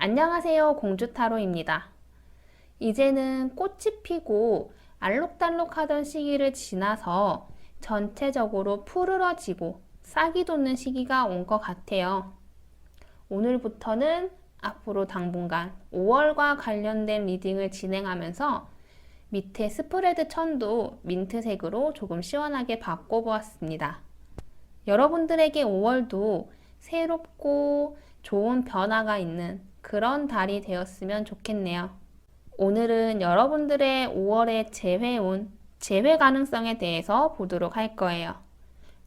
안녕하세요, 공주타로입니다. 이제는 꽃이 피고 알록달록하던 시기를 지나서 전체적으로 푸르러지고 싹이 돋는 시기가 온 것 같아요. 오늘부터는 앞으로 당분간 5월과 관련된 리딩을 진행하면서 밑에 스프레드 천도 민트색으로 조금 시원하게 바꿔보았습니다. 여러분들에게 5월도 새롭고 좋은 변화가 있는 그런 달이 되었으면 좋겠네요. 오늘은 여러분들의 5월의 재회운, 재회 가능성에 대해서 보도록 할 거예요.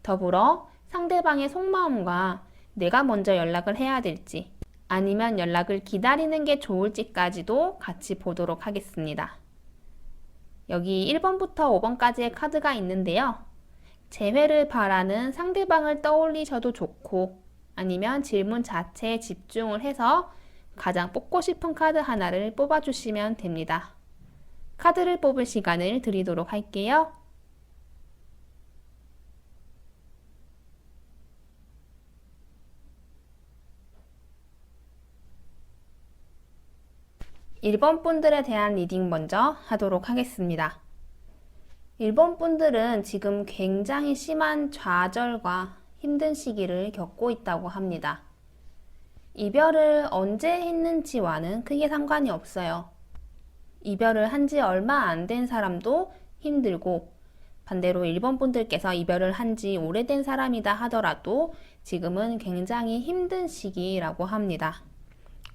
더불어 상대방의 속마음과 내가 먼저 연락을 해야 될지 아니면 연락을 기다리는 게 좋을지까지도 같이 보도록 하겠습니다. 여기 1번부터 5번까지의 카드가 있는데요. 재회를 바라는 상대방을 떠올리셔도 좋고 아니면 질문 자체에 집중을 해서 가장 뽑고 싶은 카드 하나를 뽑아주시면 됩니다. 카드를 뽑을 시간을 드리도록 할게요. (1번) 분들에 대한 리딩 먼저 하도록 하겠습니다. 1번 분들은 지금 굉장히 심한 좌절과 힘든 시기를 겪고 있다고 합니다. 이별을 언제 했는지와는 크게 상관이 없어요. 이별을 한 지 얼마 안 된 사람도 힘들고 반대로 1번 분들께서 이별을 한 지 오래된 사람이다 하더라도 지금은 굉장히 힘든 시기라고 합니다.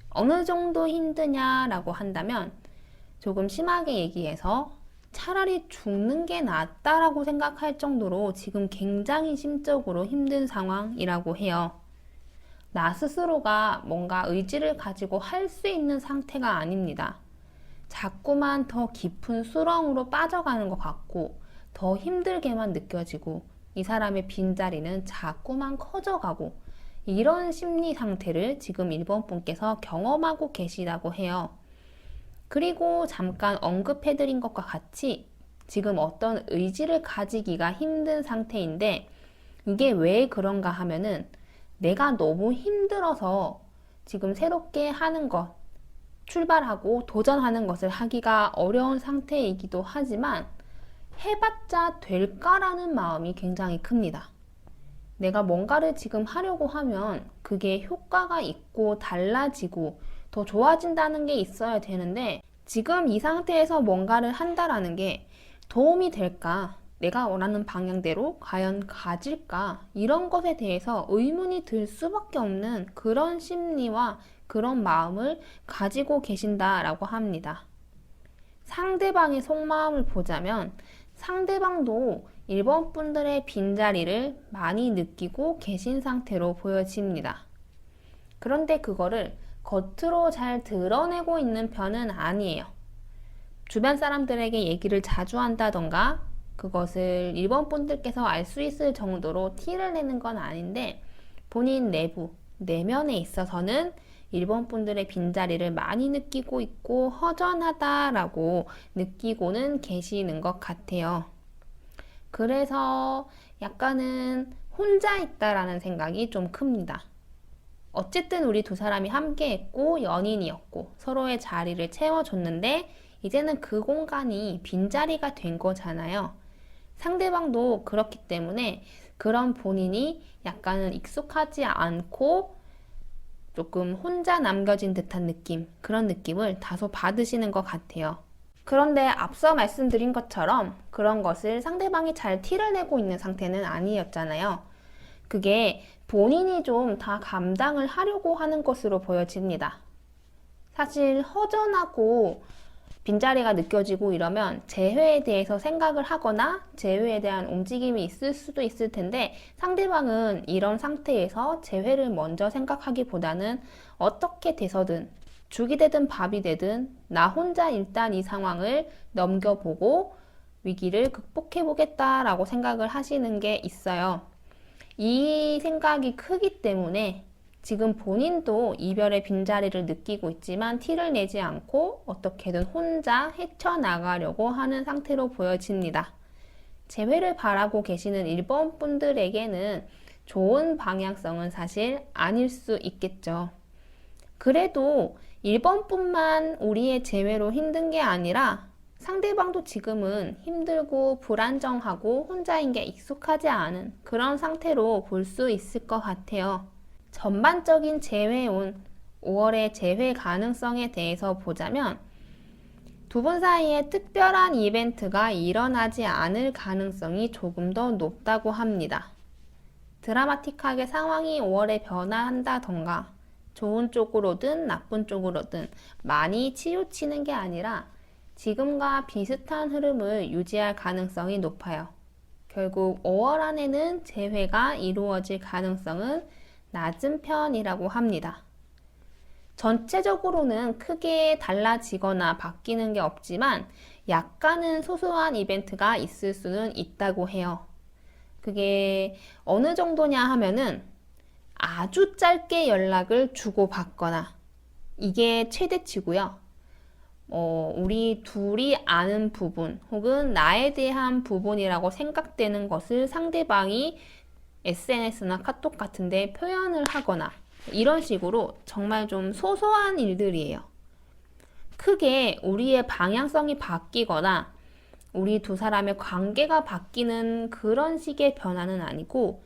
어느 정도 힘드냐라고 한다면 조금 심하게 얘기해서 차라리 죽는 게 낫다라고 생각할 정도로 지금 굉장히 심적으로 힘든 상황이라고 해요. 나 스스로가 뭔가 의지를 가지고 할 수 있는 상태가 아닙니다. 자꾸만 더 깊은 수렁으로 빠져가는 것 같고 더 힘들게만 느껴지고 이 사람의 빈자리는 자꾸만 커져가고 이런 심리 상태를 지금 1번 분께서 경험하고 계시다고 해요. 그리고 잠깐 언급해드린 것과 같이 지금 어떤 의지를 가지기가 힘든 상태인데 이게 왜 그런가 하면은 내가 너무 힘들어서 지금 새롭게 하는 것, 출발하고 도전하는 것을 하기가 어려운 상태이기도 하지만 해봤자 될까라는 마음이 굉장히 큽니다. 내가 뭔가를 지금 하려고 하면 그게 효과가 있고 달라지고 더 좋아진다는 게 있어야 되는데 지금 이 상태에서 뭔가를 한다라는 게 도움이 될까? 내가 원하는 방향대로 과연 가질까? 이런 것에 대해서 의문이 들 수밖에 없는 그런 심리와 그런 마음을 가지고 계신다라고 합니다. 상대방의 속마음을 보자면 상대방도 1번 분들의 빈자리를 많이 느끼고 계신 상태로 보여집니다. 그런데 그거를 겉으로 잘 드러내고 있는 편은 아니에요. 주변 사람들에게 얘기를 자주 한다던가 그것을 1번 분들께서 알 수 있을 정도로 티를 내는 건 아닌데 본인 내부, 내면에 있어서는 1번 분들의 빈자리를 많이 느끼고 있고 허전하다라고 느끼고는 계시는 것 같아요. 그래서 약간은 혼자 있다라는 생각이 좀 큽니다. 어쨌든 우리 두 사람이 함께 했고 연인이었고 서로의 자리를 채워줬는데 이제는 그 공간이 빈자리가 된 거잖아요. 상대방도 그렇기 때문에 그런 본인이 약간은 익숙하지 않고 조금 혼자 남겨진 듯한 느낌, 그런 느낌을 다소 받으시는 것 같아요. 그런데 앞서 말씀드린 것처럼 그런 것을 상대방이 잘 티를 내고 있는 상태는 아니었잖아요. 그게 본인이 좀 다 감당을 하려고 하는 것으로 보여집니다. 사실 허전하고 빈자리가 느껴지고 이러면 재회에 대해서 생각을 하거나 재회에 대한 움직임이 있을 수도 있을 텐데 상대방은 이런 상태에서 재회를 먼저 생각하기보다는 어떻게 돼서든 죽이 되든 밥이 되든 나 혼자 일단 이 상황을 넘겨보고 위기를 극복해보겠다라고 생각을 하시는 게 있어요. 이 생각이 크기 때문에 지금 본인도 이별의 빈자리를 느끼고 있지만 티를 내지 않고 어떻게든 혼자 헤쳐나가려고 하는 상태로 보여집니다. 재회를 바라고 계시는 1번 분들에게는 좋은 방향성은 사실 아닐 수 있겠죠. 그래도 1번뿐만 우리의 재회로 힘든 게 아니라 상대방도 지금은 힘들고 불안정하고 혼자인 게 익숙하지 않은 그런 상태로 볼 수 있을 것 같아요. 전반적인 재회운 5월의 재회 가능성에 대해서 보자면 두 분 사이에 특별한 이벤트가 일어나지 않을 가능성이 조금 더 높다고 합니다. 드라마틱하게 상황이 5월에 변화한다던가 좋은 쪽으로든 나쁜 쪽으로든 많이 치우치는 게 아니라 지금과 비슷한 흐름을 유지할 가능성이 높아요. 결국 5월 안에는 재회가 이루어질 가능성은 낮은 편이라고 합니다. 전체적으로는 크게 달라지거나 바뀌는 게 없지만 약간은 소소한 이벤트가 있을 수는 있다고 해요. 그게 어느 정도냐 하면은 아주 짧게 연락을 주고받거나 이게 최대치고요. 우리 둘이 아는 부분 혹은 나에 대한 부분이라고 생각되는 것을 상대방이 SNS나 카톡 같은데 표현을 하거나 이런 식으로 정말 좀 소소한 일들이에요. 크게 우리의 방향성이 바뀌거나 우리 두 사람의 관계가 바뀌는 그런 식의 변화는 아니고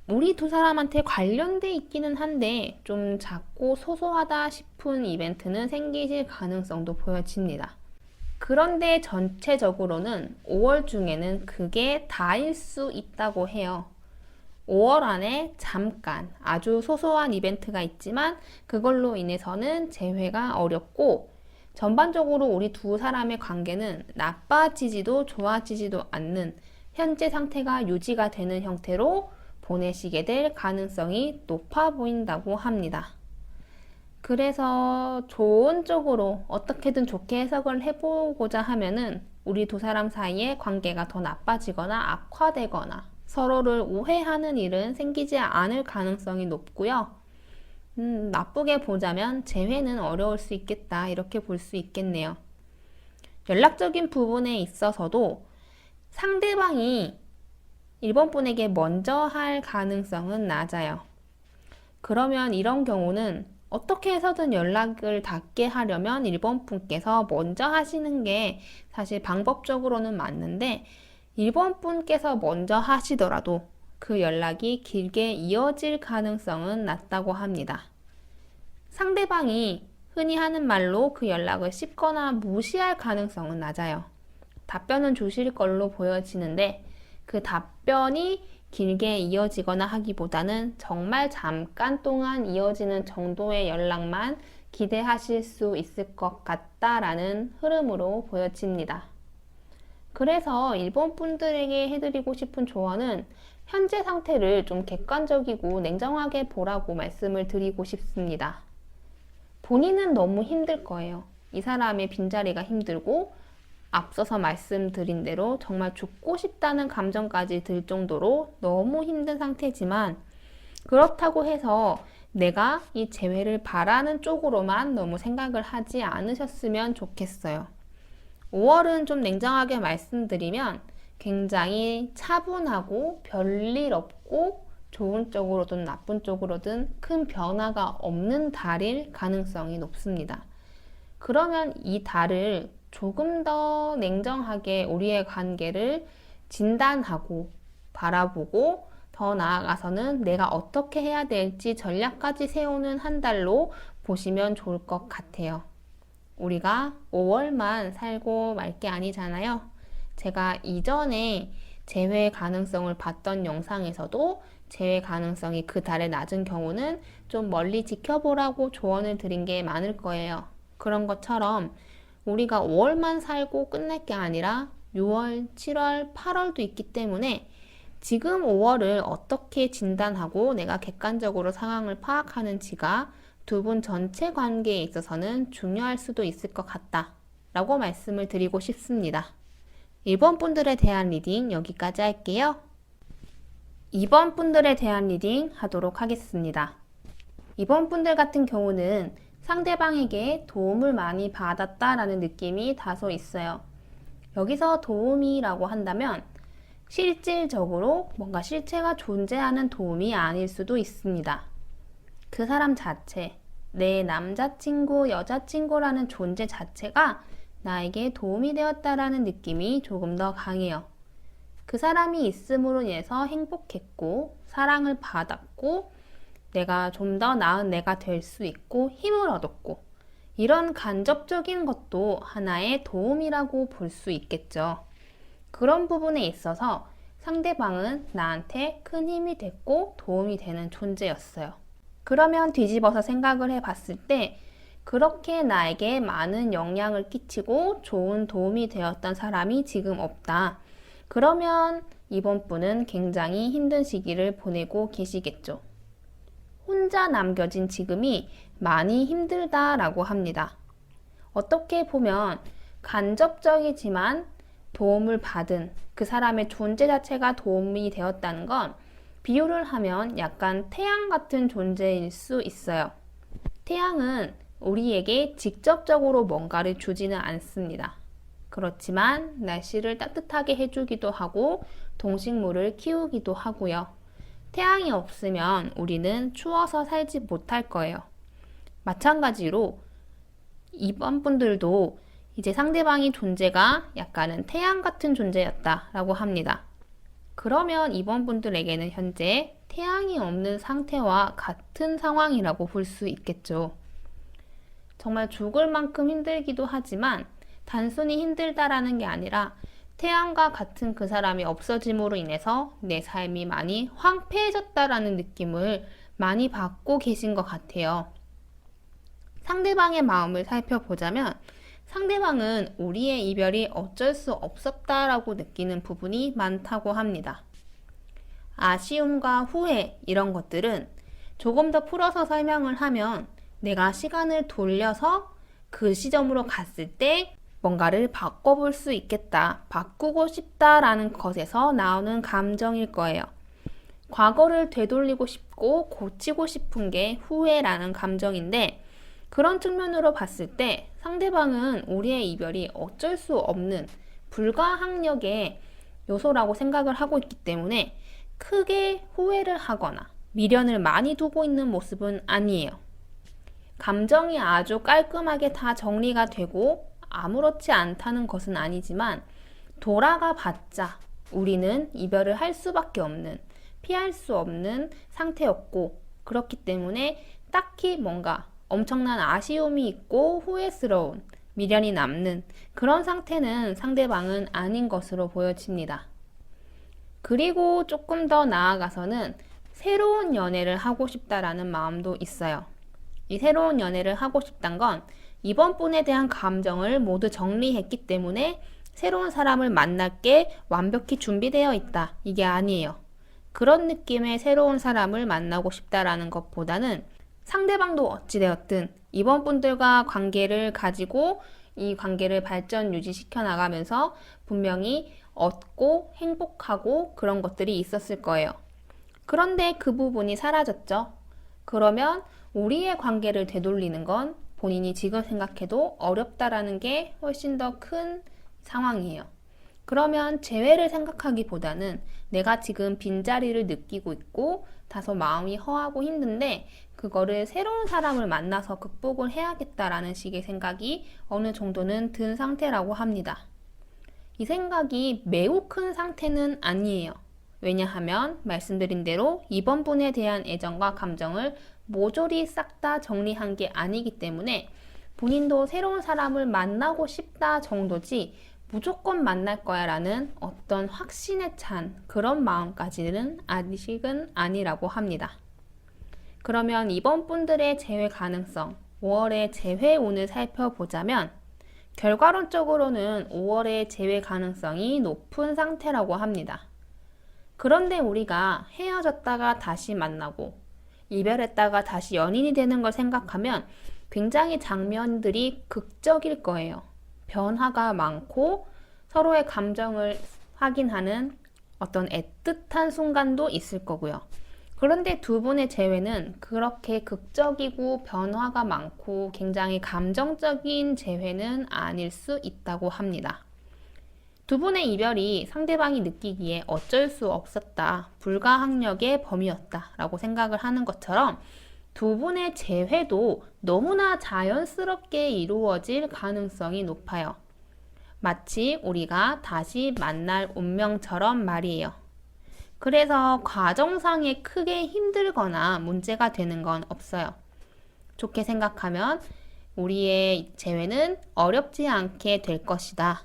우리 두 사람한테 관련돼 있기는 한데 좀 작고 소소하다 싶은 이벤트는 생기실 가능성도 보여집니다. 그런데 전체적으로는 5월 중에는 그게 다일 수 있다고 해요. 5월 안에 잠깐 아주 소소한 이벤트가 있지만 그걸로 인해서는 재회가 어렵고 전반적으로 우리 두 사람의 관계는 나빠지지도 좋아지지도 않는 현재 상태가 유지가 되는 형태로 보내시게 될 가능성이 높아 보인다고 합니다. 그래서 좋은 쪽으로 어떻게든 좋게 해석을 해보고자 하면은 우리 두 사람 사이의 관계가 더 나빠지거나 악화되거나 서로를 오해하는 일은 생기지 않을 가능성이 높고요. 나쁘게 보자면 재회는 어려울 수 있겠다 이렇게 볼 수 있겠네요. 연락적인 부분에 있어서도 상대방이 1번 분에게 먼저 할 가능성은 낮아요. 그러면 이런 경우는 어떻게 해서든 연락을 닿게 하려면 1번 분께서 먼저 하시는 게 사실 방법적으로는 맞는데 1번 분께서 먼저 하시더라도 그 연락이 길게 이어질 가능성은 낮다고 합니다. 상대방이 흔히 하는 말로 그 연락을 씹거나 무시할 가능성은 낮아요. 답변은 주실 걸로 보여지는데 그 답변이 길게 이어지거나 하기보다는 정말 잠깐 동안 이어지는 정도의 연락만 기대하실 수 있을 것 같다라는 흐름으로 보여집니다. 그래서 일본 분들에게 해드리고 싶은 조언은 현재 상태를 좀 객관적이고 냉정하게 보라고 말씀을 드리고 싶습니다. 본인은 너무 힘들 거예요. 이 사람의 빈자리가 힘들고 앞서서 말씀드린 대로 정말 죽고 싶다는 감정까지 들 정도로 너무 힘든 상태지만 그렇다고 해서 내가 이 재회를 바라는 쪽으로만 너무 생각을 하지 않으셨으면 좋겠어요. 5월은 좀 냉정하게 말씀드리면 굉장히 차분하고 별일 없고 좋은 쪽으로든 나쁜 쪽으로든 큰 변화가 없는 달일 가능성이 높습니다. 그러면 이 달을 조금 더 냉정하게 우리의 관계를 진단하고 바라보고 더 나아가서는 내가 어떻게 해야 될지 전략까지 세우는 한 달로 보시면 좋을 것 같아요. 우리가 5월만 살고 말 게 아니잖아요. 제가 이전에 재회 가능성을 봤던 영상에서도 재회 가능성이 그 달에 낮은 경우는 좀 멀리 지켜보라고 조언을 드린 게 많을 거예요. 그런 것처럼 우리가 5월만 살고 끝낼 게 아니라 6월, 7월, 8월도 있기 때문에 지금 5월을 어떻게 진단하고 내가 객관적으로 상황을 파악하는지가 두 분 전체 관계에 있어서는 중요할 수도 있을 것 같다 라고 말씀을 드리고 싶습니다. 1번 분들에 대한 리딩 여기까지 할게요. 2번 분들에 대한 리딩 하도록 하겠습니다. 2번 분들 같은 경우는 상대방에게 도움을 많이 받았다라는 느낌이 다소 있어요. 여기서 도움이라고 한다면 실질적으로 뭔가 실체가 존재하는 도움이 아닐 수도 있습니다. 그 사람 자체, 내 남자친구, 여자친구라는 존재 자체가 나에게 도움이 되었다라는 느낌이 조금 더 강해요. 그 사람이 있음으로 인해서 행복했고, 사랑을 받았고, 내가 좀 더 나은 내가 될 수 있고, 힘을 얻었고, 이런 간접적인 것도 하나의 도움이라고 볼 수 있겠죠. 그런 부분에 있어서 상대방은 나한테 큰 힘이 됐고 도움이 되는 존재였어요. 그러면 뒤집어서 생각을 해봤을 때 그렇게 나에게 많은 영향을 끼치고 좋은 도움이 되었던 사람이 지금 없다. 그러면 이번 분은 굉장히 힘든 시기를 보내고 계시겠죠. 혼자 남겨진 지금이 많이 힘들다라고 합니다. 어떻게 보면 간접적이지만 도움을 받은 그 사람의 존재 자체가 도움이 되었다는 건 비유를 하면 약간 태양 같은 존재일 수 있어요. 태양은 우리에게 직접적으로 뭔가를 주지는 않습니다. 그렇지만 날씨를 따뜻하게 해주기도 하고 동식물을 키우기도 하고요. 태양이 없으면 우리는 추워서 살지 못할 거예요. 마찬가지로 이번 분들도 이제 상대방의 존재가 약간은 태양 같은 존재였다라고 합니다. 그러면 이번 분들에게는 현재 태양이 없는 상태와 같은 상황이라고 볼 수 있겠죠. 정말 죽을 만큼 힘들기도 하지만 단순히 힘들다라는 게 아니라 태양과 같은 그 사람이 없어짐으로 인해서 내 삶이 많이 황폐해졌다라는 느낌을 많이 받고 계신 것 같아요. 상대방의 마음을 살펴보자면 상대방은 우리의 이별이 어쩔 수 없었다라고 느끼는 부분이 많다고 합니다. 아쉬움과 후회 이런 것들은 조금 더 풀어서 설명을 하면 내가 시간을 돌려서 그 시점으로 갔을 때 뭔가를 바꿔볼 수 있겠다, 바꾸고 싶다라는 것에서 나오는 감정일 거예요. 과거를 되돌리고 싶고 고치고 싶은 게 후회라는 감정인데 그런 측면으로 봤을 때 상대방은 우리의 이별이 어쩔 수 없는 불가항력의 요소라고 생각을 하고 있기 때문에 크게 후회를 하거나 미련을 많이 두고 있는 모습은 아니에요. 감정이 아주 깔끔하게 다 정리가 되고 아무렇지 않다는 것은 아니지만 돌아가 봤자 우리는 이별을 할 수밖에 없는, 피할 수 없는 상태였고 그렇기 때문에 딱히 뭔가 엄청난 아쉬움이 있고 후회스러운, 미련이 남는 그런 상태는 상대방은 아닌 것으로 보여집니다. 그리고 조금 더 나아가서는 새로운 연애를 하고 싶다라는 마음도 있어요. 이 새로운 연애를 하고 싶단 건 이번 분에 대한 감정을 모두 정리했기 때문에 새로운 사람을 만날 게 완벽히 준비되어 있다. 이게 아니에요. 그런 느낌의 새로운 사람을 만나고 싶다라는 것보다는 상대방도 어찌되었든 이번 분들과 관계를 가지고 이 관계를 발전 유지시켜 나가면서 분명히 얻고 행복하고 그런 것들이 있었을 거예요. 그런데 그 부분이 사라졌죠. 그러면 우리의 관계를 되돌리는 건 본인이 지금 생각해도 어렵다라는 게 훨씬 더 큰 상황이에요. 그러면 재회를 생각하기보다는 내가 지금 빈자리를 느끼고 있고 다소 마음이 허하고 힘든데 그거를 새로운 사람을 만나서 극복을 해야겠다라는 식의 생각이 어느 정도는 든 상태라고 합니다. 이 생각이 매우 큰 상태는 아니에요. 왜냐하면 말씀드린 대로 이번 분에 대한 애정과 감정을 모조리 싹 다 정리한 게 아니기 때문에 본인도 새로운 사람을 만나고 싶다 정도지 무조건 만날 거야 라는 어떤 확신에 찬 그런 마음까지는 아직은 아니라고 합니다. 그러면 이번 분들의 재회 가능성, 5월의 재회운을 살펴보자면 결과론적으로는 5월의 재회 가능성이 높은 상태라고 합니다. 그런데 우리가 헤어졌다가 다시 만나고 이별했다가 다시 연인이 되는 걸 생각하면 굉장히 장면들이 극적일 거예요. 변화가 많고 서로의 감정을 확인하는 어떤 애틋한 순간도 있을 거고요. 그런데 두 분의 재회는 그렇게 극적이고 변화가 많고 굉장히 감정적인 재회는 아닐 수 있다고 합니다. 두 분의 이별이 상대방이 느끼기에 어쩔 수 없었다, 불가항력의 범위였다 라고 생각을 하는 것처럼 두 분의 재회도 너무나 자연스럽게 이루어질 가능성이 높아요. 마치 우리가 다시 만날 운명처럼 말이에요. 그래서 과정상에 크게 힘들거나 문제가 되는 건 없어요. 좋게 생각하면 우리의 재회는 어렵지 않게 될 것이다.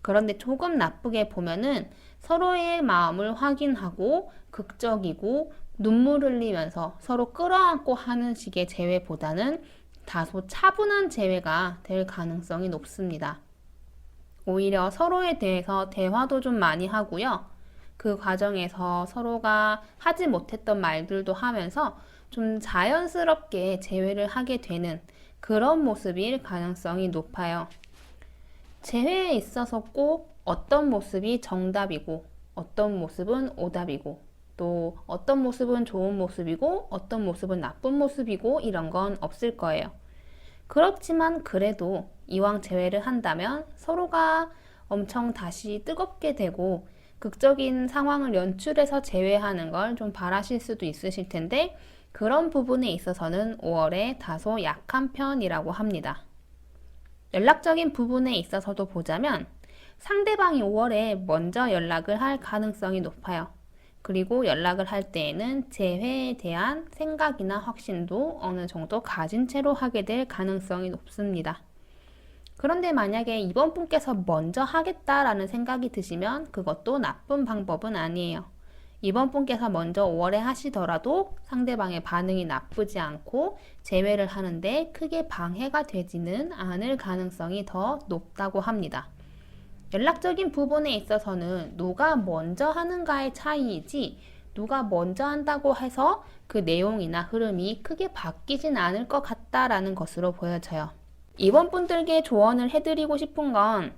그런데 조금 나쁘게 보면은 서로의 마음을 확인하고 극적이고 눈물 흘리면서 서로 끌어안고 하는 식의 재회보다는 다소 차분한 재회가 될 가능성이 높습니다. 오히려 서로에 대해서 대화도 좀 많이 하고요. 그 과정에서 서로가 하지 못했던 말들도 하면서 좀 자연스럽게 재회를 하게 되는 그런 모습일 가능성이 높아요. 재회에 있어서 꼭 어떤 모습이 정답이고 어떤 모습은 오답이고 또 어떤 모습은 좋은 모습이고 어떤 모습은 나쁜 모습이고 이런 건 없을 거예요. 그렇지만 그래도 이왕 재회를 한다면 서로가 엄청 다시 뜨겁게 되고 극적인 상황을 연출해서 재회하는 걸 좀 바라실 수도 있으실 텐데 그런 부분에 있어서는 5월에 다소 약한 편이라고 합니다. 연락적인 부분에 있어서도 보자면 상대방이 5월에 먼저 연락을 할 가능성이 높아요. 그리고 연락을 할 때에는 재회에 대한 생각이나 확신도 어느 정도 가진 채로 하게 될 가능성이 높습니다. 그런데 만약에 이번 분께서 먼저 하겠다라는 생각이 드시면 그것도 나쁜 방법은 아니에요. 이번 분께서 먼저 5월에 하시더라도 상대방의 반응이 나쁘지 않고 재회를 하는데 크게 방해가 되지는 않을 가능성이 더 높다고 합니다. 연락적인 부분에 있어서는 누가 먼저 하는가의 차이이지 누가 먼저 한다고 해서 그 내용이나 흐름이 크게 바뀌진 않을 것 같다라는 것으로 보여져요. 이번 분들께 조언을 해드리고 싶은 건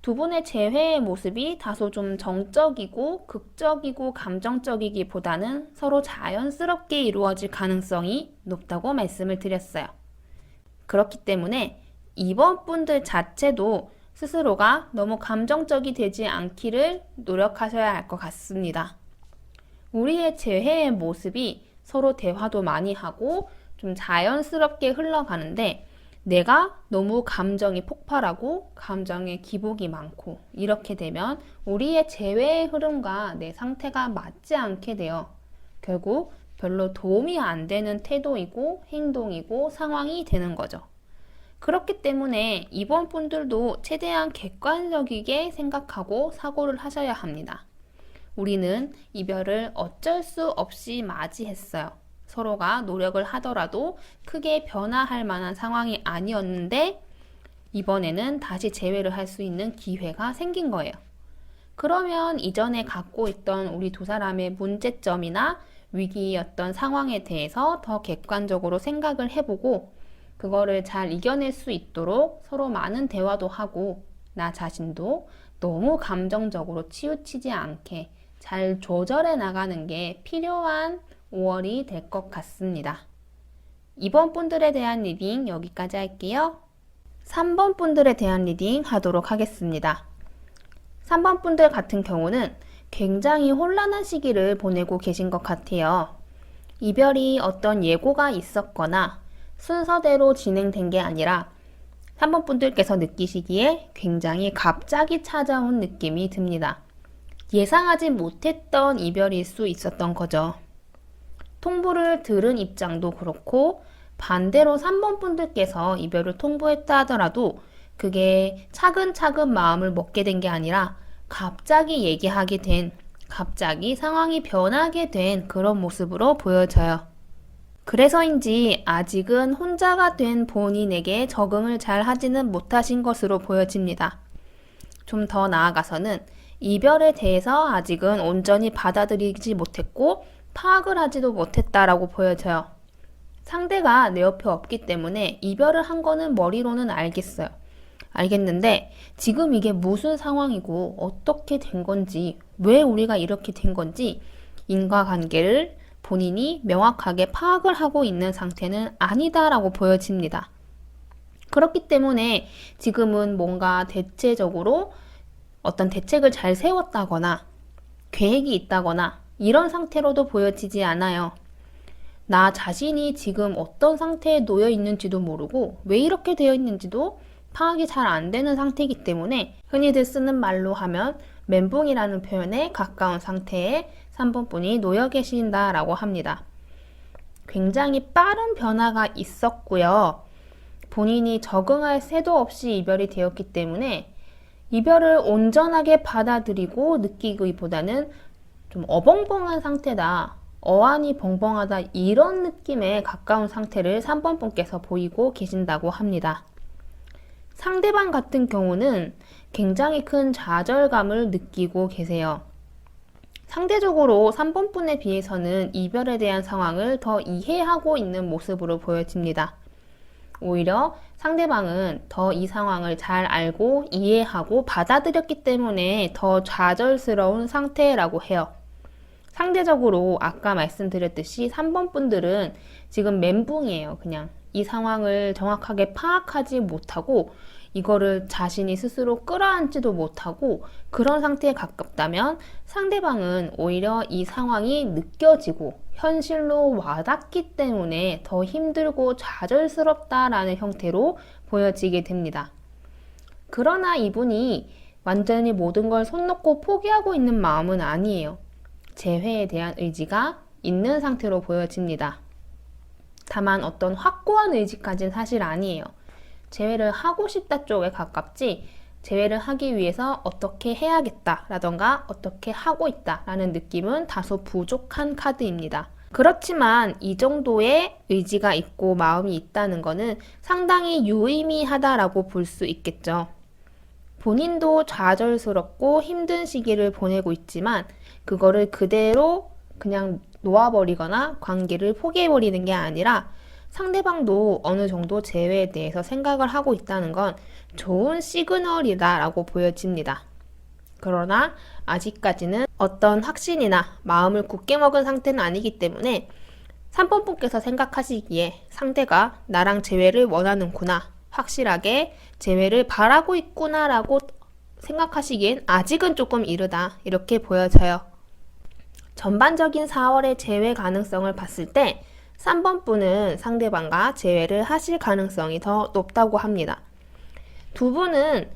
두 분의 재회의 모습이 다소 좀 정적이고 극적이고 감정적이기보다는 서로 자연스럽게 이루어질 가능성이 높다고 말씀을 드렸어요. 그렇기 때문에 이번 분들 자체도 스스로가 너무 감정적이 되지 않기를 노력하셔야 할 것 같습니다. 우리의 재회의 모습이 서로 대화도 많이 하고 좀 자연스럽게 흘러가는데 내가 너무 감정이 폭발하고 감정의 기복이 많고 이렇게 되면 우리의 재회의 흐름과 내 상태가 맞지 않게 돼요. 결국 별로 도움이 안 되는 태도이고 행동이고 상황이 되는 거죠. 그렇기 때문에 이번 분들도 최대한 객관적이게 생각하고 사고를 하셔야 합니다. 우리는 이별을 어쩔 수 없이 맞이했어요. 서로가 노력을 하더라도 크게 변화할 만한 상황이 아니었는데 이번에는 다시 재회를 할 수 있는 기회가 생긴 거예요. 그러면 이전에 갖고 있던 우리 두 사람의 문제점이나 위기였던 상황에 대해서 더 객관적으로 생각을 해보고 그거를 잘 이겨낼 수 있도록 서로 많은 대화도 하고 나 자신도 너무 감정적으로 치우치지 않게 잘 조절해 나가는 게 필요한 5월이 될 것 같습니다. 2번 분들에 대한 리딩 여기까지 할게요. 3번 분들에 대한 리딩 하도록 하겠습니다. 3번 분들 같은 경우는 굉장히 혼란한 시기를 보내고 계신 것 같아요. 이별이 어떤 예고가 있었거나 순서대로 진행된 게 아니라 3번 분들께서 느끼시기에 굉장히 갑자기 찾아온 느낌이 듭니다. 예상하지 못했던 이별일 수 있었던 거죠. 통보를 들은 입장도 그렇고 반대로 3번 분들께서 이별을 통보했다 하더라도 그게 차근차근 마음을 먹게 된 게 아니라 갑자기 얘기하게 된, 갑자기 상황이 변하게 된 그런 모습으로 보여져요. 그래서인지 아직은 혼자가 된 본인에게 적응을 잘 하지는 못하신 것으로 보여집니다. 좀 더 나아가서는 이별에 대해서 아직은 온전히 받아들이지 못했고 파악을 하지도 못했다라고 보여져요. 상대가 내 옆에 없기 때문에 이별을 한 거는 머리로는 알겠어요. 알겠는데 지금 이게 무슨 상황이고 어떻게 된 건지 왜 우리가 이렇게 된 건지 인과관계를 본인이 명확하게 파악을 하고 있는 상태는 아니다라고 보여집니다. 그렇기 때문에 지금은 뭔가 대체적으로 어떤 대책을 잘 세웠다거나 계획이 있다거나 이런 상태로도 보여지지 않아요. 나 자신이 지금 어떤 상태에 놓여 있는지도 모르고 왜 이렇게 되어 있는지도 파악이 잘 안 되는 상태이기 때문에 흔히들 쓰는 말로 하면 멘붕이라는 표현에 가까운 상태에 3번 분이 놓여 계신다라고 합니다. 굉장히 빠른 변화가 있었고요. 본인이 적응할 새도 없이 이별이 되었기 때문에 이별을 온전하게 받아들이고 느끼기보다는 좀 어벙벙한 상태다, 어안이 벙벙하다 이런 느낌에 가까운 상태를 3번 분께서 보이고 계신다고 합니다. 상대방 같은 경우는 굉장히 큰 좌절감을 느끼고 계세요. 상대적으로 3번 분에 비해서는 이별에 대한 상황을 더 이해하고 있는 모습으로 보여집니다. 오히려 상대방은 더 이 상황을 잘 알고 이해하고 받아들였기 때문에 더 좌절스러운 상태라고 해요. 상대적으로 아까 말씀드렸듯이 3번 분들은 지금 멘붕이에요. 그냥 이 상황을 정확하게 파악하지 못하고 이거를 자신이 스스로 끌어안지도 못하고 그런 상태에 가깝다면 상대방은 오히려 이 상황이 느껴지고 현실로 와닿기 때문에 더 힘들고 좌절스럽다라는 형태로 보여지게 됩니다. 그러나 이분이 완전히 모든 걸 손 놓고 포기하고 있는 마음은 아니에요. 재회에 대한 의지가 있는 상태로 보여집니다. 다만 어떤 확고한 의지까지는 사실 아니에요. 재회를 하고 싶다 쪽에 가깝지 재회를 하기 위해서 어떻게 해야겠다 라던가 어떻게 하고 있다 라는 느낌은 다소 부족한 카드입니다. 그렇지만 이 정도의 의지가 있고 마음이 있다는 것은 상당히 유의미하다라고 볼 수 있겠죠. 본인도 좌절스럽고 힘든 시기를 보내고 있지만 그거를 그대로 그냥 놓아버리거나 관계를 포기해버리는 게 아니라 상대방도 어느 정도 재회에 대해서 생각을 하고 있다는 건 좋은 시그널이다 라고 보여집니다. 그러나 아직까지는 어떤 확신이나 마음을 굳게 먹은 상태는 아니기 때문에 3번 분께서 생각하시기에 상대가 나랑 재회를 원하는구나, 확실하게 재회를 바라고 있구나 라고 생각하시기엔 아직은 조금 이르다 이렇게 보여져요. 전반적인 4월의 재회 가능성을 봤을 때 3번 분은 상대방과 재회를 하실 가능성이 더 높다고 합니다. 두 분은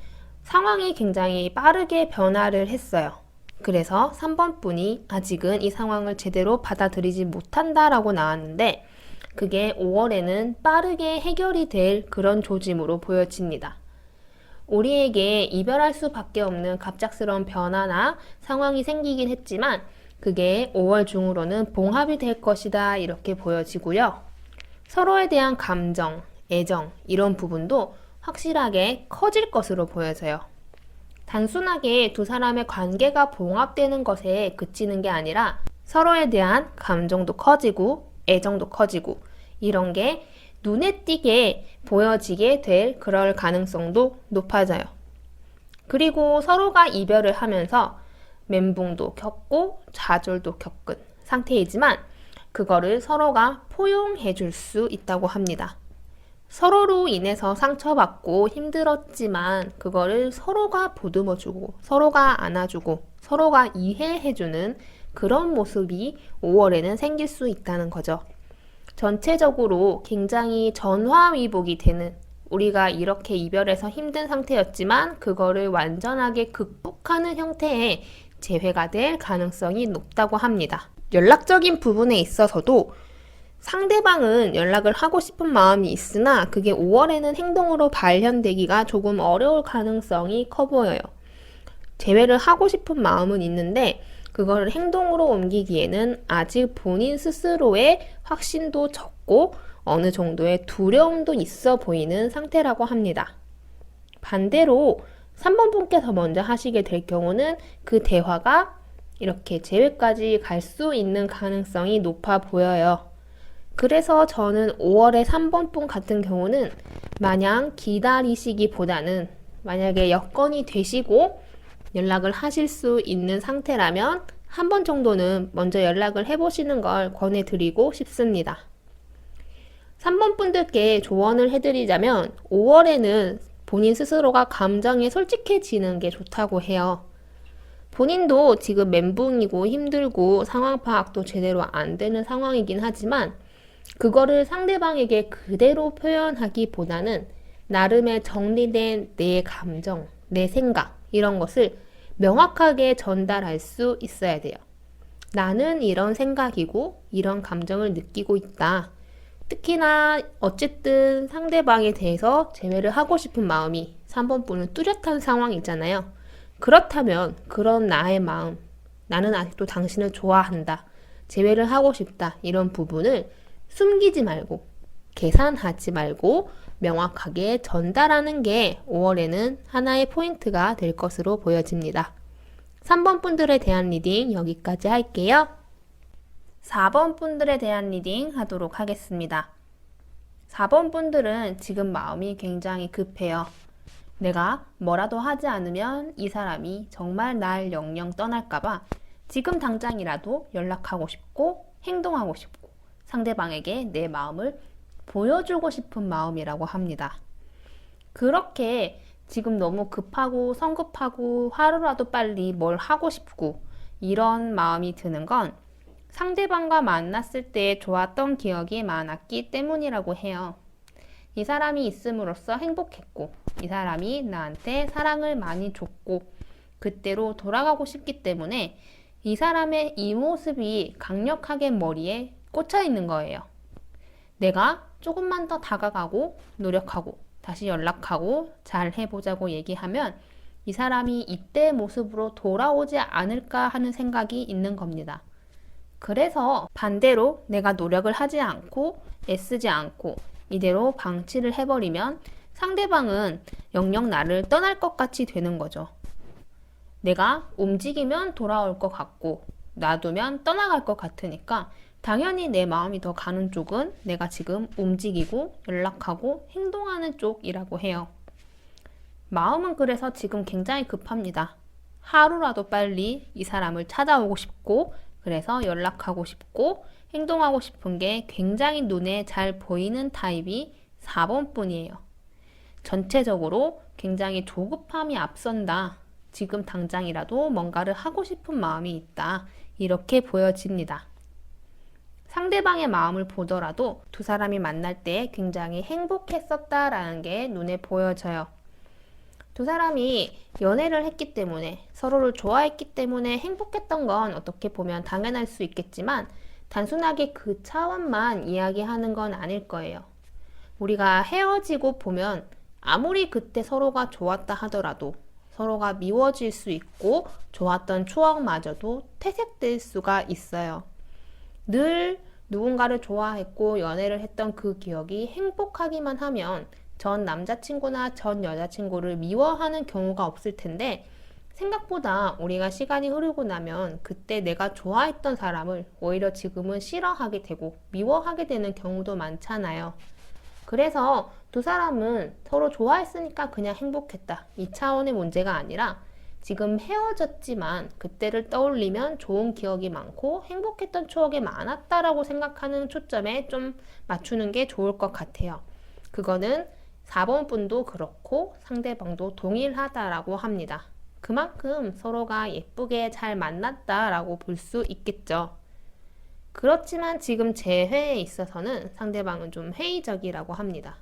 상황이 굉장히 빠르게 변화를 했어요. 그래서 3번 분이 아직은 이 상황을 제대로 받아들이지 못한다라고 나왔는데 그게 5월에는 빠르게 해결이 될 그런 조짐으로 보여집니다. 우리에게 이별할 수밖에 없는 갑작스러운 변화나 상황이 생기긴 했지만 그게 5월 중으로는 봉합이 될 것이다 이렇게 보여지고요. 서로에 대한 감정, 애정 이런 부분도 확실하게 커질 것으로 보여져요. 단순하게 두 사람의 관계가 봉합되는 것에 그치는 게 아니라 서로에 대한 감정도 커지고 애정도 커지고 이런 게 눈에 띄게 보여지게 될 그럴 가능성도 높아져요. 그리고 서로가 이별을 하면서 멘붕도 겪고 좌절도 겪은 상태이지만 그거를 서로가 포용해 줄 수 있다고 합니다. 서로로 인해서 상처받고 힘들었지만 그거를 서로가 보듬어주고 서로가 안아주고 서로가 이해해주는 그런 모습이 5월에는 생길 수 있다는 거죠. 전체적으로 굉장히 전화위복이 되는, 우리가 이렇게 이별해서 힘든 상태였지만 그거를 완전하게 극복하는 형태의 재회가 될 가능성이 높다고 합니다. 연락적인 부분에 있어서도 상대방은 연락을 하고 싶은 마음이 있으나 그게 5월에는 행동으로 발현되기가 조금 어려울 가능성이 커 보여요. 재회를 하고 싶은 마음은 있는데 그걸 행동으로 옮기기에는 아직 본인 스스로의 확신도 적고 어느 정도의 두려움도 있어 보이는 상태라고 합니다. 반대로 3번 분께서 먼저 하시게 될 경우는 그 대화가 이렇게 재회까지 갈 수 있는 가능성이 높아 보여요. 그래서 저는 5월에 3번 분 같은 경우는 마냥 기다리시기보다는 만약에 여건이 되시고 연락을 하실 수 있는 상태라면 한 번 정도는 먼저 연락을 해보시는 걸 권해드리고 싶습니다. 3번 분들께 조언을 해드리자면 5월에는 본인 스스로가 감정에 솔직해지는 게 좋다고 해요. 본인도 지금 멘붕이고 힘들고 상황 파악도 제대로 안 되는 상황이긴 하지만 그거를 상대방에게 그대로 표현하기보다는 나름의 정리된 내 감정, 내 생각, 이런 것을 명확하게 전달할 수 있어야 돼요. 나는 이런 생각이고 이런 감정을 느끼고 있다. 특히나 어쨌든 상대방에 대해서 제외를 하고 싶은 마음이 3번 분은 뚜렷한 상황이잖아요. 그렇다면 그런 나의 마음, 나는 아직도 당신을 좋아한다. 제외를 하고 싶다. 이런 부분을 숨기지 말고 계산하지 말고 명확하게 전달하는 게 5월에는 하나의 포인트가 될 것으로 보여집니다. 3번 분들에 대한 리딩 여기까지 할게요. 4번 분들에 대한 리딩 하도록 하겠습니다. 4번 분들은 지금 마음이 굉장히 급해요. 내가 뭐라도 하지 않으면 이 사람이 정말 날 영영 떠날까봐 지금 당장이라도 연락하고 싶고 행동하고 싶고 상대방에게 내 마음을 보여주고 싶은 마음이라고 합니다. 그렇게 지금 너무 급하고 성급하고 하루라도 빨리 뭘 하고 싶고 이런 마음이 드는 건 상대방과 만났을 때 좋았던 기억이 많았기 때문이라고 해요. 이 사람이 있음으로써 행복했고 이 사람이 나한테 사랑을 많이 줬고 그때로 돌아가고 싶기 때문에 이 사람의 이 모습이 강력하게 머리에 꽂혀 있는 거예요. 내가 조금만 더 다가가고 노력하고 다시 연락하고 잘 해보자고 얘기하면 이 사람이 이때의 모습으로 돌아오지 않을까 하는 생각이 있는 겁니다. 그래서 반대로 내가 노력을 하지 않고 애쓰지 않고 이대로 방치를 해버리면 상대방은 영영 나를 떠날 것 같이 되는 거죠. 내가 움직이면 돌아올 것 같고 놔두면 떠나갈 것 같으니까 당연히 내 마음이 더 가는 쪽은 내가 지금 움직이고 연락하고 행동하는 쪽이라고 해요. 마음은 그래서 지금 굉장히 급합니다. 하루라도 빨리 이 사람을 찾아오고 싶고 그래서 연락하고 싶고 행동하고 싶은 게 굉장히 눈에 잘 보이는 타입이 4번 뿐이에요. 전체적으로 굉장히 조급함이 앞선다. 지금 당장이라도 뭔가를 하고 싶은 마음이 있다. 이렇게 보여집니다. 상대방의 마음을 보더라도 두 사람이 만날 때 굉장히 행복했었다라는 게 눈에 보여져요. 두 사람이 연애를 했기 때문에 서로를 좋아했기 때문에 행복했던 건 어떻게 보면 당연할 수 있겠지만 단순하게 그 차원만 이야기하는 건 아닐 거예요. 우리가 헤어지고 보면 아무리 그때 서로가 좋았다 하더라도 서로가 미워질 수 있고 좋았던 추억마저도 퇴색될 수가 있어요. 늘 누군가를 좋아했고 연애를 했던 그 기억이 행복하기만 하면 전 남자친구나 전 여자친구를 미워하는 경우가 없을 텐데 생각보다 우리가 시간이 흐르고 나면 그때 내가 좋아했던 사람을 오히려 지금은 싫어하게 되고 미워하게 되는 경우도 많잖아요. 그래서 두 사람은 서로 좋아했으니까 그냥 행복했다. 이 차원의 문제가 아니라 지금 헤어졌지만 그때를 떠올리면 좋은 기억이 많고 행복했던 추억이 많았다라고 생각하는 초점에 좀 맞추는 게 좋을 것 같아요. 그거는 4번 분도 그렇고 상대방도 동일하다라고 합니다. 그만큼 서로가 예쁘게 잘 만났다라고 볼 수 있겠죠. 그렇지만 지금 재회에 있어서는 상대방은 좀 회의적이라고 합니다.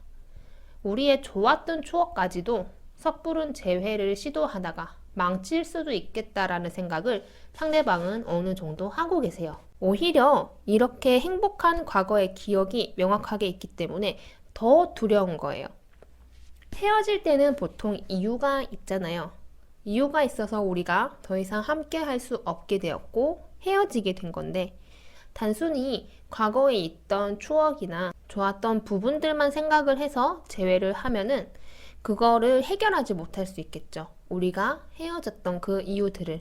우리의 좋았던 추억까지도 섣부른 재회를 시도하다가 망칠 수도 있겠다라는 생각을 상대방은 어느 정도 하고 계세요. 오히려 이렇게 행복한 과거의 기억이 명확하게 있기 때문에 더 두려운 거예요. 헤어질 때는 보통 이유가 있잖아요. 이유가 있어서 우리가 더 이상 함께 할 수 없게 되었고 헤어지게 된 건데 단순히 과거에 있던 추억이나 좋았던 부분들만 생각을 해서 재회를 하면은 그거를 해결하지 못할 수 있겠죠. 우리가 헤어졌던 그 이유들을.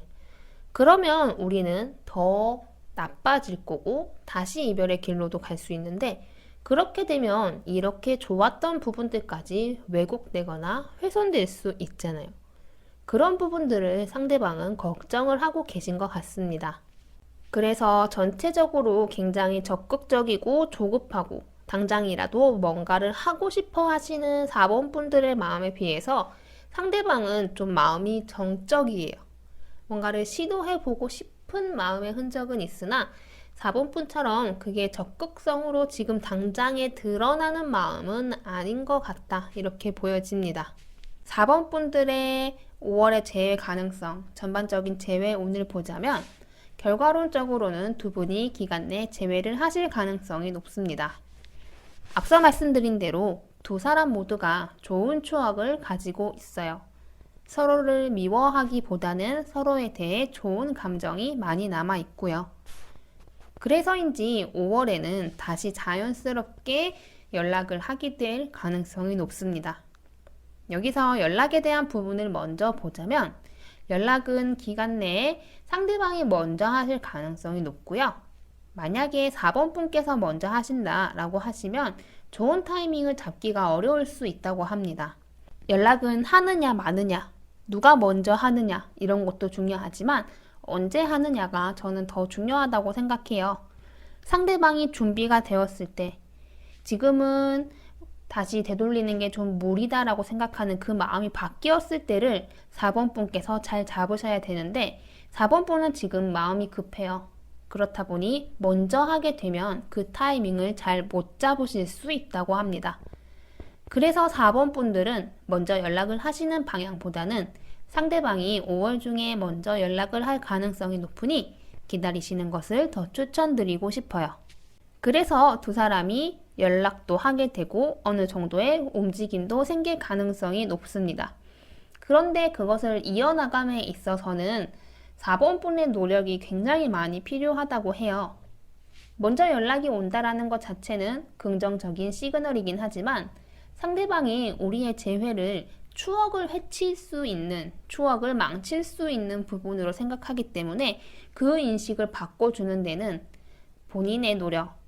그러면 우리는 더 나빠질 거고 다시 이별의 길로도 갈 수 있는데 그렇게 되면 이렇게 좋았던 부분들까지 왜곡되거나 훼손될 수 있잖아요. 그런 부분들을 상대방은 걱정을 하고 계신 것 같습니다. 그래서 전체적으로 굉장히 적극적이고 조급하고 당장이라도 뭔가를 하고 싶어 하시는 4번 분들의 마음에 비해서 상대방은 좀 마음이 정적이에요. 뭔가를 시도해보고 싶은 마음의 흔적은 있으나 4번 분처럼 그게 적극성으로 지금 당장에 드러나는 마음은 아닌 것 같다. 이렇게 보여집니다. 4번 분들의 5월의 재회 가능성, 전반적인 재회 운을 보자면 결과론적으로는 두 분이 기간 내 재회를 하실 가능성이 높습니다. 앞서 말씀드린 대로 두 사람 모두가 좋은 추억을 가지고 있어요. 서로를 미워하기보다는 서로에 대해 좋은 감정이 많이 남아 있고요. 그래서인지 5월에는 다시 자연스럽게 연락을 하게 될 가능성이 높습니다. 여기서 연락에 대한 부분을 먼저 보자면 연락은 기간 내에 상대방이 먼저 하실 가능성이 높고요. 만약에 4번 분께서 먼저 하신다라고 하시면 좋은 타이밍을 잡기가 어려울 수 있다고 합니다. 연락은 하느냐 마느냐, 누가 먼저 하느냐 이런 것도 중요하지만 언제 하느냐가 저는 더 중요하다고 생각해요. 상대방이 준비가 되었을 때 지금은 다시 되돌리는 게 좀 무리다라고 생각하는 그 마음이 바뀌었을 때를 4번 분께서 잘 잡으셔야 되는데 4번 분은 지금 마음이 급해요. 그렇다 보니 먼저 하게 되면 그 타이밍을 잘 못 잡으실 수 있다고 합니다. 그래서 4번 분들은 먼저 연락을 하시는 방향보다는 상대방이 5월 중에 먼저 연락을 할 가능성이 높으니 기다리시는 것을 더 추천드리고 싶어요. 그래서 두 사람이 연락도 하게 되고 어느 정도의 움직임도 생길 가능성이 높습니다. 그런데 그것을 이어나감에 있어서는 4번 분의 노력이 굉장히 많이 필요하다고 해요. 먼저 연락이 온다라는 것 자체는 긍정적인 시그널이긴 하지만 상대방이 우리의 재회를 추억을 해칠 수 있는, 추억을 망칠 수 있는 부분으로 생각하기 때문에 그 인식을 바꿔주는 데는 본인의 노력,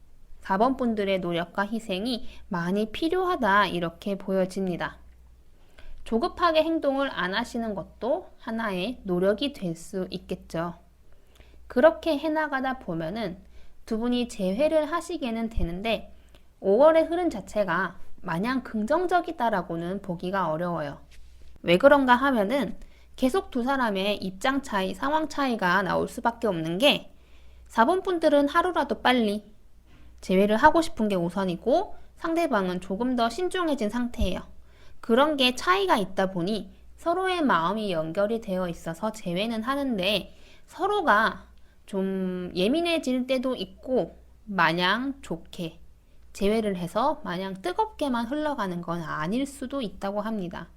4번 분들의 노력과 희생이 많이 필요하다 이렇게 보여집니다. 조급하게 행동을 안 하시는 것도 하나의 노력이 될 수 있겠죠. 그렇게 해나가다 보면은 두 분이 재회를 하시게는 되는데 5월의 흐름 자체가 마냥 긍정적이다라고는 보기가 어려워요. 왜 그런가 하면은 계속 두 사람의 입장 차이, 상황 차이가 나올 수밖에 없는 게 4번 분들은 하루라도 빨리 재회를 하고 싶은 게 우선이고 상대방은 조금 더 신중해진 상태예요. 그런 게 차이가 있다 보니 서로의 마음이 연결이 되어 있어서 재회는 하는데 서로가 좀 예민해질 때도 있고 마냥 좋게 재회를 해서 마냥 뜨겁게만 흘러가는 건 아닐 수도 있다고 합니다.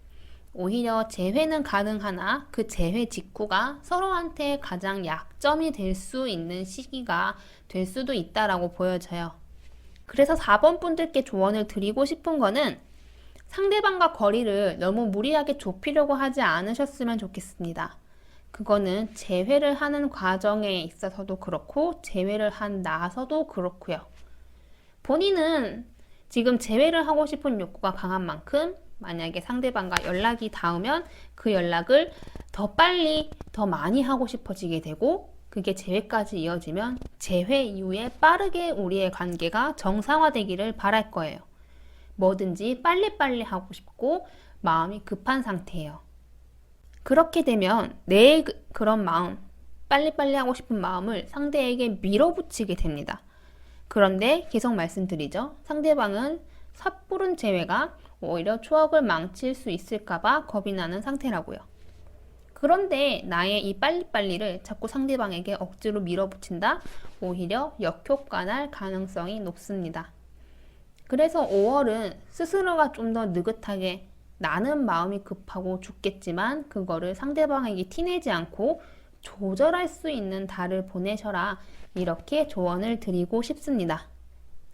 오히려 재회는 가능하나 그 재회 직후가 서로한테 가장 약점이 될 수 있는 시기가 될 수도 있다라고 보여져요. 그래서 4번 분들께 조언을 드리고 싶은 거는 상대방과 거리를 너무 무리하게 좁히려고 하지 않으셨으면 좋겠습니다. 그거는 재회를 하는 과정에 있어서도 그렇고 재회를 한 나서도 그렇고요. 본인은 지금 재회를 하고 싶은 욕구가 강한 만큼 만약에 상대방과 연락이 닿으면 그 연락을 더 빨리 더 많이 하고 싶어지게 되고 그게 재회까지 이어지면 재회 이후에 빠르게 우리의 관계가 정상화되기를 바랄 거예요. 뭐든지 빨리빨리 하고 싶고 마음이 급한 상태예요. 그렇게 되면 내 그런 마음, 빨리빨리 하고 싶은 마음을 상대에게 밀어붙이게 됩니다. 그런데 계속 말씀드리죠. 상대방은 섣부른 재회가 오히려 추억을 망칠 수 있을까봐 겁이 나는 상태라고요. 그런데 나의 이 빨리빨리를 자꾸 상대방에게 억지로 밀어붙인다? 오히려 역효과 날 가능성이 높습니다. 그래서 5월은 스스로가 좀 더 느긋하게 나는 마음이 급하고 죽겠지만 그거를 상대방에게 티내지 않고 조절할 수 있는 달을 보내셔라 이렇게 조언을 드리고 싶습니다.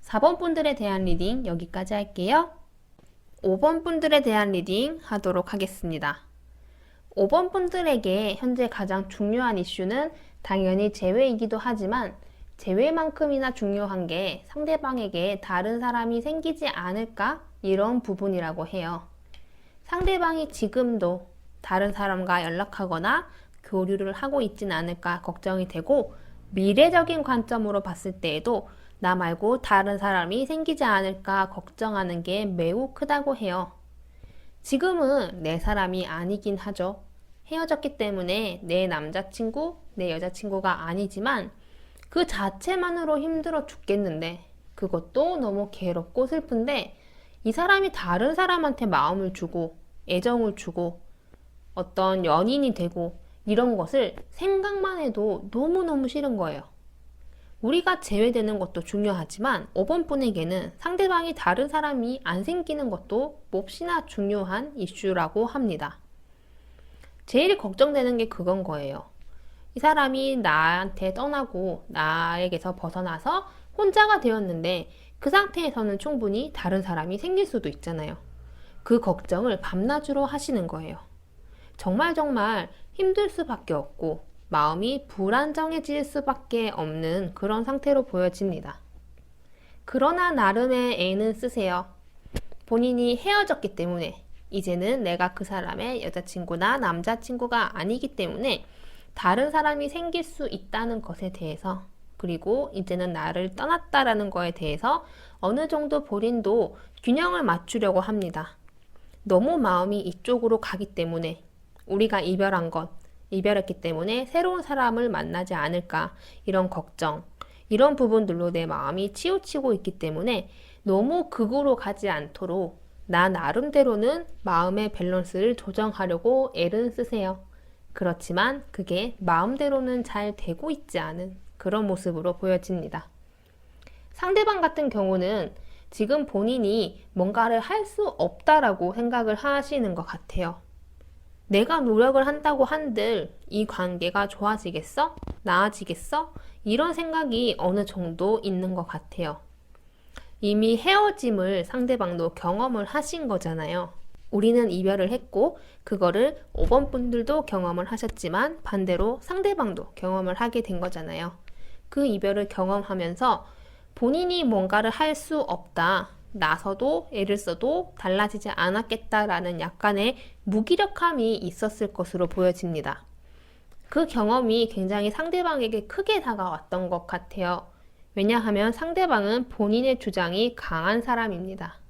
4번 분들에 대한 리딩 여기까지 할게요. 5번 분들에 대한 리딩 하도록 하겠습니다. 5번 분들에게 현재 가장 중요한 이슈는 당연히 재회이기도 하지만 재회만큼이나 중요한 게 상대방에게 다른 사람이 생기지 않을까? 이런 부분이라고 해요. 상대방이 지금도 다른 사람과 연락하거나 교류를 하고 있진 않을까 걱정이 되고 미래적인 관점으로 봤을 때에도 나 말고 다른 사람이 생기지 않을까 걱정하는 게 매우 크다고 해요. 지금은 내 사람이 아니긴 하죠. 헤어졌기 때문에 내 남자친구, 내 여자친구가 아니지만 그 자체만으로 힘들어 죽겠는데 그것도 너무 괴롭고 슬픈데 이 사람이 다른 사람한테 마음을 주고 애정을 주고 어떤 연인이 되고 이런 것을 생각만 해도 너무너무 싫은 거예요. 우리가 제외되는 것도 중요하지만 5번 분에게는 상대방이 다른 사람이 안 생기는 것도 몹시나 중요한 이슈라고 합니다. 제일 걱정되는 게 그건 거예요. 이 사람이 나한테 떠나고 나에게서 벗어나서 혼자가 되었는데 그 상태에서는 충분히 다른 사람이 생길 수도 있잖아요. 그 걱정을 밤낮으로 하시는 거예요. 정말 힘들 수밖에 없고 마음이 불안정해질 수밖에 없는 그런 상태로 보여집니다. 그러나 나름의 애는 쓰세요. 본인이 헤어졌기 때문에 이제는 내가 그 사람의 여자친구나 남자친구가 아니기 때문에 다른 사람이 생길 수 있다는 것에 대해서 그리고 이제는 나를 떠났다라는 거에 대해서 어느 정도 본인도 균형을 맞추려고 합니다. 너무 마음이 이쪽으로 가기 때문에 우리가 이별했기 때문에 새로운 사람을 만나지 않을까 이런 걱정 이런 부분들로 내 마음이 치우치고 있기 때문에 너무 극으로 가지 않도록 나 나름대로는 마음의 밸런스를 조정하려고 애를 쓰세요. 그렇지만 그게 마음대로는 잘 되고 있지 않은 그런 모습으로 보여집니다. 상대방 같은 경우는 지금 본인이 뭔가를 할 수 없다라고 생각을 하시는 것 같아요. 내가 노력을 한다고 한들 이 관계가 좋아지겠어? 나아지겠어? 이런 생각이 어느 정도 있는 것 같아요. 이미 헤어짐을 상대방도 경험을 하신 거잖아요. 우리는 이별을 했고 그거를 5번 분들도 경험을 하셨지만 반대로 상대방도 경험을 하게 된 거잖아요. 그 이별을 경험하면서 본인이 뭔가를 할 수 없다. 나서도 애를 써도 달라지지 않았겠다라는 약간의 무기력함이 있었을 것으로 보여집니다. 그 경험이 굉장히 상대방에게 크게 다가왔던 것 같아요. 왜냐하면 상대방은 본인의 주장이 강한 사람입니다.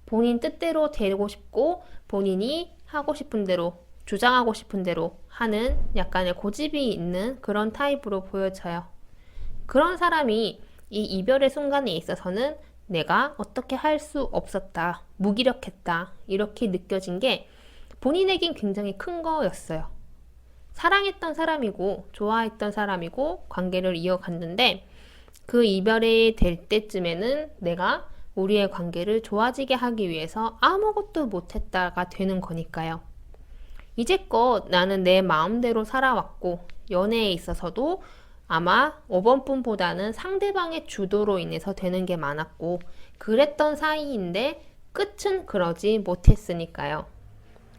본인 뜻대로 되고 싶고 본인이 하고 싶은 대로 주장하고 싶은 대로 하는 약간의 고집이 있는 그런 타입으로 보여져요. 그런 사람이 이 이별의 순간에 있어서는 내가 어떻게 할 수 없었다, 무기력했다 이렇게 느껴진 게 본인에겐 굉장히 큰 거였어요. 사랑했던 사람이고 좋아했던 사람이고 관계를 이어갔는데 그 이별이 될 때쯤에는 내가 우리의 관계를 좋아지게 하기 위해서 아무것도 못했다가 되는 거니까요. 이제껏 나는 내 마음대로 살아왔고 연애에 있어서도 아마 5번 분보다는 상대방의 주도로 인해서 되는 게 많았고 그랬던 사이인데 끝은 그러지 못했으니까요.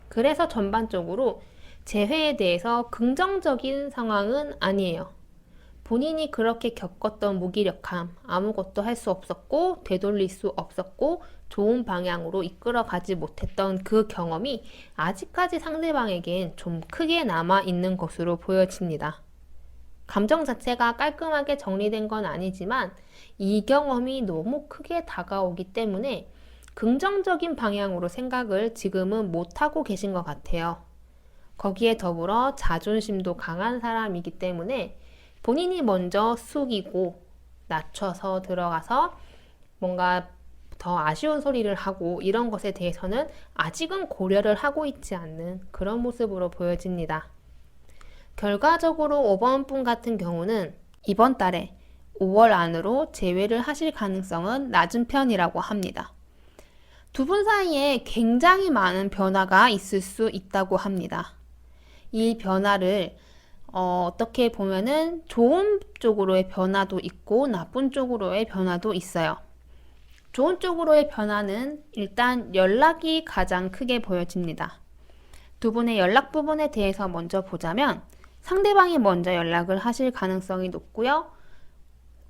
그래서 전반적으로 재회에 대해서 긍정적인 상황은 아니에요. 본인이 그렇게 겪었던 무기력함, 아무것도 할 수 없었고 되돌릴 수 없었고 좋은 방향으로 이끌어가지 못했던 그 경험이 아직까지 상대방에겐 좀 크게 남아있는 것으로 보여집니다. 감정 자체가 깔끔하게 정리된 건 아니지만 이 경험이 너무 크게 다가오기 때문에 긍정적인 방향으로 생각을 지금은 못하고 계신 것 같아요. 거기에 더불어 자존심도 강한 사람이기 때문에 본인이 먼저 숙이고 낮춰서 들어가서 뭔가 더 아쉬운 소리를 하고 이런 것에 대해서는 아직은 고려를 하고 있지 않는 그런 모습으로 보여집니다. 결과적으로 5번 분 같은 경우는 이번 달에 5월 안으로 재회를 하실 가능성은 낮은 편이라고 합니다. 두 분 사이에 굉장히 많은 변화가 있을 수 있다고 합니다. 이 변화를 어떻게 보면은 좋은 쪽으로의 변화도 있고 나쁜 쪽으로의 변화도 있어요. 좋은 쪽으로의 변화는 일단 연락이 가장 크게 보여집니다. 두 분의 연락 부분에 대해서 먼저 보자면 상대방이 먼저 연락을 하실 가능성이 높고요.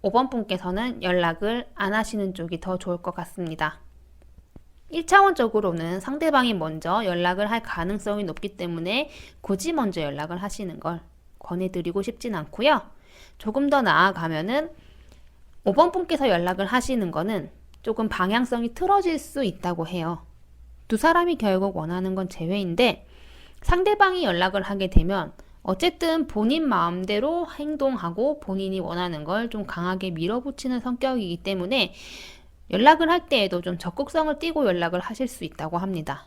5번 분께서는 연락을 안 하시는 쪽이 더 좋을 것 같습니다. 1차원적으로는 상대방이 먼저 연락을 할 가능성이 높기 때문에 굳이 먼저 연락을 하시는 걸 권해드리고 싶진 않고요. 조금 더 나아가면은 5번 분께서 연락을 하시는 거는 조금 방향성이 틀어질 수 있다고 해요. 두 사람이 결국 원하는 건 재회인데 상대방이 연락을 하게 되면 어쨌든 본인 마음대로 행동하고 본인이 원하는 걸 좀 강하게 밀어붙이는 성격이기 때문에 연락을 할 때에도 좀 적극성을 띠고 연락을 하실 수 있다고 합니다.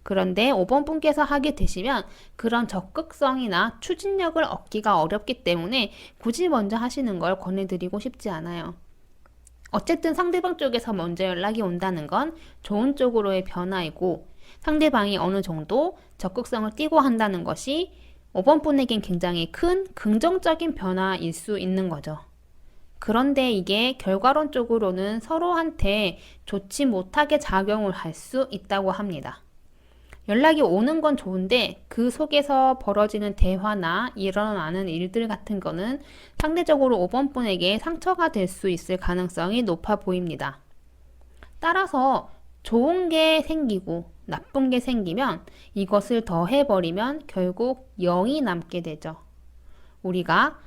그런데 5번 분께서 하게 되시면 그런 적극성이나 추진력을 얻기가 어렵기 때문에 굳이 먼저 하시는 걸 권해드리고 싶지 않아요. 어쨌든 상대방 쪽에서 먼저 연락이 온다는 건 좋은 쪽으로의 변화이고 상대방이 어느 정도 적극성을 띠고 한다는 것이 5번 분에겐 굉장히 큰 긍정적인 변화일 수 있는 거죠. 그런데 이게 결과론적으로는 서로한테 좋지 못하게 작용을 할 수 있다고 합니다. 연락이 오는 건 좋은데 그 속에서 벌어지는 대화나 일어나는 일들 같은 거는 상대적으로 5번 분에게 상처가 될 수 있을 가능성이 높아 보입니다. 따라서 좋은 게 생기고 나쁜 게 생기면 이것을 더해버리면 결국 0이 남게 되죠. 우리가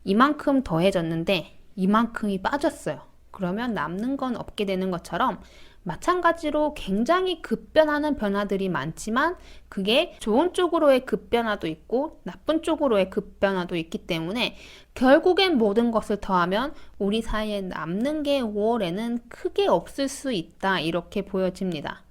이만큼 더해졌는데 이만큼이 빠졌어요. 그러면 남는 건 없게 되는 것처럼 마찬가지로 굉장히 급변하는 변화들이 많지만 그게 좋은 쪽으로의 급변화도 있고 나쁜 쪽으로의 급변화도 있기 때문에 결국엔 모든 것을 더하면 우리 사이에 남는 게 5월에는 크게 없을 수 있다 이렇게 보여집니다.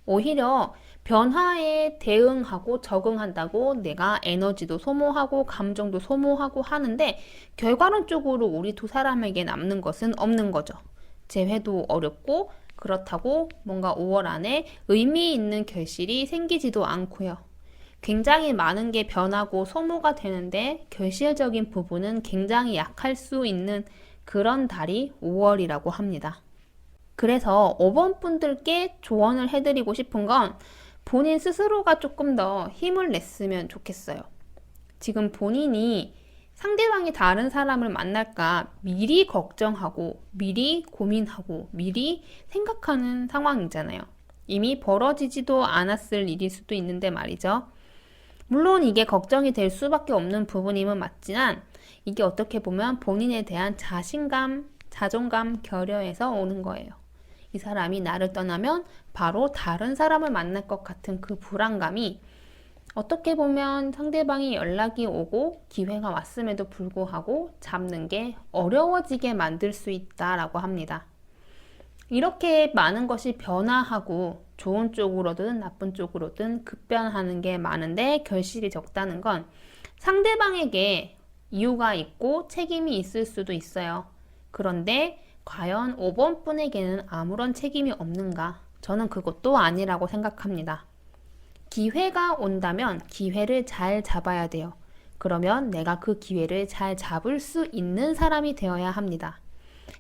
오히려 변화에 대응하고 적응한다고 내가 에너지도 소모하고 감정도 소모하고 하는데 결과론적으로 우리 두 사람에게 남는 것은 없는 거죠. 재회도 어렵고 그렇다고 뭔가 5월 안에 의미 있는 결실이 생기지도 않고요. 굉장히 많은 게 변하고 소모가 되는데 결실적인 부분은 굉장히 약할 수 있는 그런 달이 5월이라고 합니다. 그래서 5번 분들께 조언을 해드리고 싶은 건 본인 스스로가 조금 더 힘을 냈으면 좋겠어요. 지금 본인이 상대방이 다른 사람을 만날까 미리 걱정하고 미리 고민하고 미리 생각하는 상황이잖아요. 이미 벌어지지도 않았을 일일 수도 있는데 말이죠. 물론 이게 걱정이 될 수밖에 없는 부분임은 맞지만 이게 어떻게 보면 본인에 대한 자신감, 자존감 결여에서 오는 거예요. 이 사람이 나를 떠나면 바로 다른 사람을 만날 것 같은 그 불안감이 어떻게 보면 상대방이 연락이 오고 기회가 왔음에도 불구하고 잡는 게 어려워지게 만들 수 있다라고 합니다. 이렇게 많은 것이 변화하고 좋은 쪽으로든 나쁜 쪽으로든 급변하는 게 많은데 결실이 적다는 건 상대방에게 이유가 있고 책임이 있을 수도 있어요. 그런데 과연 5번 분에게는 아무런 책임이 없는가? 저는 그것도 아니라고 생각합니다. 기회가 온다면 기회를 잘 잡아야 돼요. 그러면 내가 그 기회를 잘 잡을 수 있는 사람이 되어야 합니다.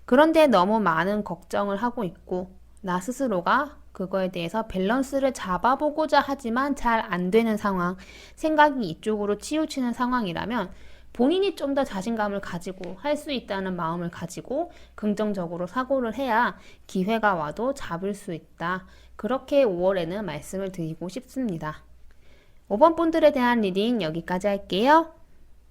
그런데 너무 많은 걱정을 하고 있고 나 스스로가 그거에 대해서 밸런스를 잡아보고자 하지만 잘 안 되는 상황, 생각이 이쪽으로 치우치는 상황이라면 본인이 좀 더 자신감을 가지고 할 수 있다는 마음을 가지고 긍정적으로 사고를 해야 기회가 와도 잡을 수 있다. 그렇게 5월에는 말씀을 드리고 싶습니다. 5번 분들에 대한 리딩 여기까지 할게요.